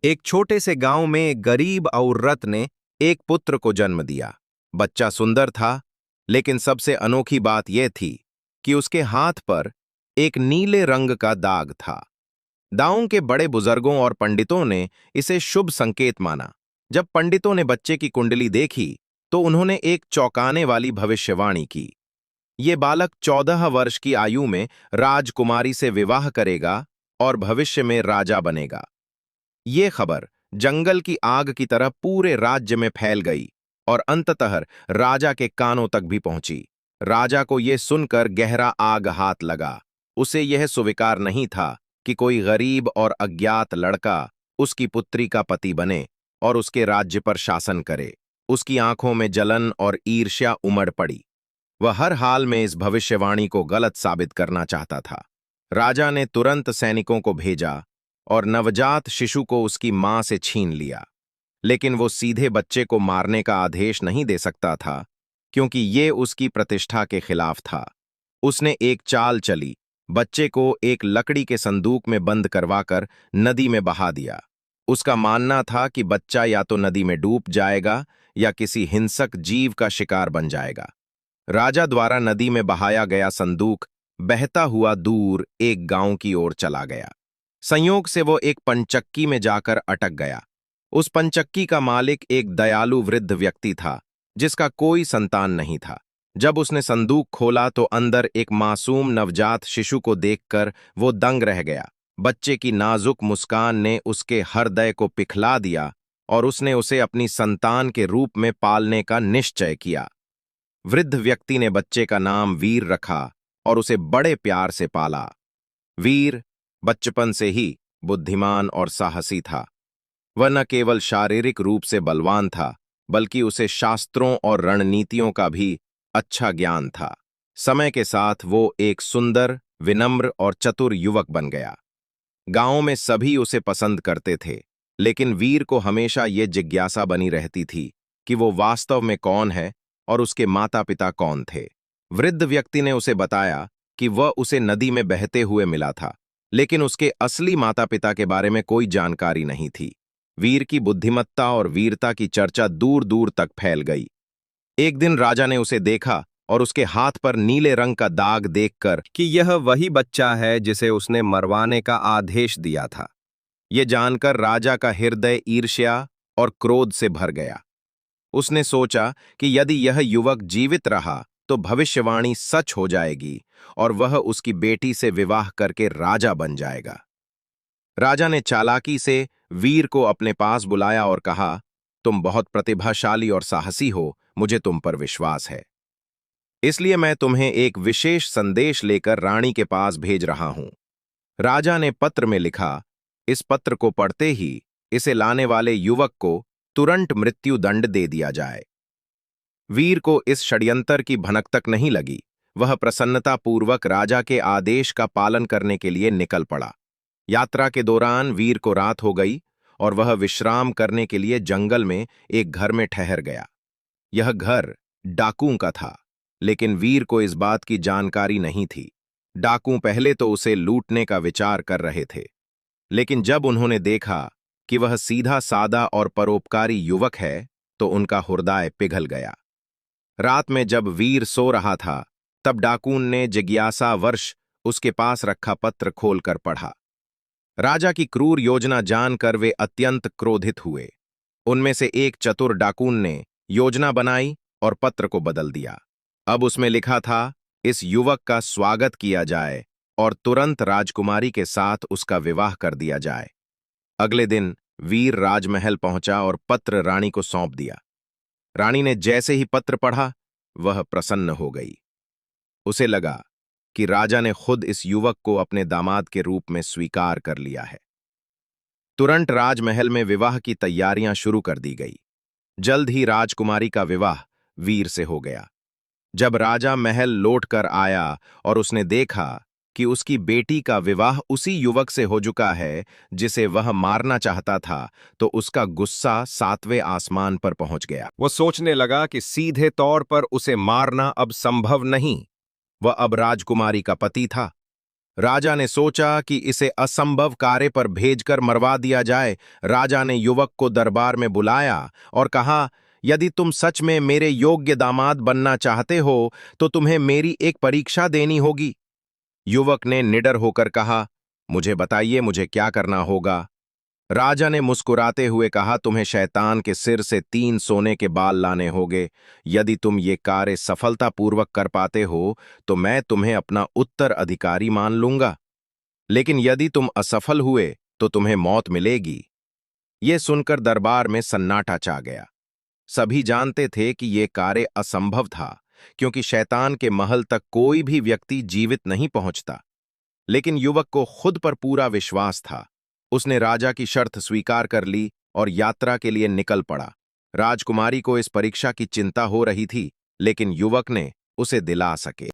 एक छोटे से गांव में एक गरीब औरत ने एक पुत्र को जन्म दिया। बच्चा सुंदर था, लेकिन सबसे अनोखी बात यह थी कि उसके हाथ पर एक नीले रंग का दाग था। गांव के बड़े बुजुर्गों और पंडितों ने इसे शुभ संकेत माना। जब पंडितों ने बच्चे की कुंडली देखी, तो उन्होंने एक चौंकाने वाली भविष्यवाणी की। ये बालक 14 वर्ष की आयु में राजकुमारी से विवाह करेगा और भविष्य में राजा बनेगा। ये खबर जंगल की आग की तरह पूरे राज्य में फैल गई और अंततः राजा के कानों तक भी पहुंची। राजा को यह सुनकर गहरा आग हाथ लगा। उसे यह स्वीकार नहीं था कि कोई गरीब और अज्ञात लड़का उसकी पुत्री का पति बने और उसके राज्य पर शासन करे। उसकी आंखों में जलन और ईर्ष्या उमड़ पड़ी। वह हर हाल में इस भविष्यवाणी को गलत साबित करना चाहता था। राजा ने तुरंत सैनिकों को भेजा और नवजात शिशु को उसकी मां से छीन लिया। लेकिन वो सीधे बच्चे को मारने का आदेश नहीं दे सकता था, क्योंकि ये उसकी प्रतिष्ठा के खिलाफ था। उसने एक चाल चली, बच्चे को एक लकड़ी के संदूक में बंद करवाकर नदी में बहा दिया। उसका मानना था कि बच्चा या तो नदी में डूब जाएगा या किसी हिंसक जीव का शिकार बन जाएगा। राजा द्वारा नदी में बहाया गया संदूक बहता हुआ दूर एक गांव की ओर चला गया। संयोग से वो एक पंचक्की में जाकर अटक गया। उस पंचक्की का मालिक एक दयालु वृद्ध व्यक्ति था, जिसका कोई संतान नहीं था। जब उसने संदूक खोला तो अंदर एक मासूम नवजात शिशु को देखकर वो दंग रह गया। बच्चे की नाजुक मुस्कान ने उसके हृदय को पिघला दिया और उसने उसे अपनी संतान के रूप में पालने का निश्चय किया। वृद्ध व्यक्ति ने बच्चे का नाम वीर रखा और उसे बड़े प्यार से पाला। वीर बचपन से ही बुद्धिमान और साहसी था। वह न केवल शारीरिक रूप से बलवान था, बल्कि उसे शास्त्रों और रणनीतियों का भी अच्छा ज्ञान था। समय के साथ वो एक सुंदर, विनम्र और चतुर युवक बन गया। गांव में सभी उसे पसंद करते थे, लेकिन वीर को हमेशा ये जिज्ञासा बनी रहती थी कि वो वास्तव में कौन है और उसके माता पिता कौन थे। वृद्ध व्यक्ति ने उसे बताया कि वह उसे नदी में बहते हुए मिला था, लेकिन उसके असली माता पिता के बारे में कोई जानकारी नहीं थी। वीर की बुद्धिमत्ता और वीरता की चर्चा दूर दूर तक फैल गई। एक दिन राजा ने उसे देखा और उसके हाथ पर नीले रंग का दाग देखकर कि यह वही बच्चा है जिसे उसने मरवाने का आदेश दिया था। यह जानकर राजा का हृदय ईर्ष्या और क्रोध से भर गया। उसने सोचा कि यदि यह युवक जीवित रहा तो भविष्यवाणी सच हो जाएगी और वह उसकी बेटी से विवाह करके राजा बन जाएगा। राजा ने चालाकी से वीर को अपने पास बुलाया और कहा, तुम बहुत प्रतिभाशाली और साहसी हो, मुझे तुम पर विश्वास है। इसलिए मैं तुम्हें एक विशेष संदेश लेकर रानी के पास भेज रहा हूं। राजा ने पत्र में लिखा, इस पत्र को पढ़ते ही इसे लाने वाले युवक को तुरंत मृत्यु दंड दे दिया जाए। वीर को इस षड्यंत्र की भनक तक नहीं लगी। वह प्रसन्नतापूर्वक राजा के आदेश का पालन करने के लिए निकल पड़ा। यात्रा के दौरान वीर को रात हो गई और वह विश्राम करने के लिए जंगल में एक घर में ठहर गया। यह घर डाकुओं का था, लेकिन वीर को इस बात की जानकारी नहीं थी। डाकू पहले तो उसे लूटने का विचार कर रहे थे, लेकिन जब उन्होंने देखा कि वह सीधा सादा और परोपकारी युवक है, तो उनका हृदय पिघल गया। रात में जब वीर सो रहा था, तब डाकून ने जिज्ञासावश उसके पास रखा पत्र खोलकर पढ़ा। राजा की क्रूर योजना जानकर वे अत्यंत क्रोधित हुए। उनमें से एक चतुर डाकून ने योजना बनाई और पत्र को बदल दिया। अब उसमें लिखा था, इस युवक का स्वागत किया जाए और तुरंत राजकुमारी के साथ उसका विवाह कर दिया जाए। अगले दिन वीर राजमहल पहुंचा और पत्र रानी को सौंप दिया। रानी ने जैसे ही पत्र पढ़ा, वह प्रसन्न हो गई। उसे लगा कि राजा ने खुद इस युवक को अपने दामाद के रूप में स्वीकार कर लिया है। तुरंत राजमहल में विवाह की तैयारियां शुरू कर दी गई। जल्द ही राजकुमारी का विवाह वीर से हो गया। जब राजा महल लौटकर आया और उसने देखा कि उसकी बेटी का विवाह उसी युवक से हो चुका है जिसे वह मारना चाहता था, तो उसका गुस्सा 7वें आसमान पर पहुंच गया। वो सोचने लगा कि सीधे तौर पर उसे मारना अब संभव नहीं। वह अब राजकुमारी का पति था। राजा ने सोचा कि इसे असंभव कार्य पर भेजकर मरवा दिया जाए। राजा ने युवक को दरबार में बुलाया और कहा, यदि तुम सच में मेरे योग्य दामाद बनना चाहते हो तो तुम्हें मेरी एक परीक्षा देनी होगी। युवक ने निडर होकर कहा, मुझे बताइए, मुझे क्या करना होगा। राजा ने मुस्कुराते हुए कहा, तुम्हें शैतान के सिर से 3 सोने के बाल लाने होंगे। यदि तुम ये कार्य सफलतापूर्वक कर पाते हो तो मैं तुम्हें अपना उत्तराधिकारी मान लूंगा, लेकिन यदि तुम असफल हुए तो तुम्हें मौत मिलेगी। ये सुनकर दरबार में सन्नाटा छा गया। सभी जानते थे कि यह कार्य असंभव था, क्योंकि शैतान के महल तक कोई भी व्यक्ति जीवित नहीं पहुंचता। लेकिन युवक को खुद पर पूरा विश्वास था। उसने राजा की शर्त स्वीकार कर ली और यात्रा के लिए निकल पड़ा। राजकुमारी को इस परीक्षा की चिंता हो रही थी, लेकिन युवक ने उसे दिला सके।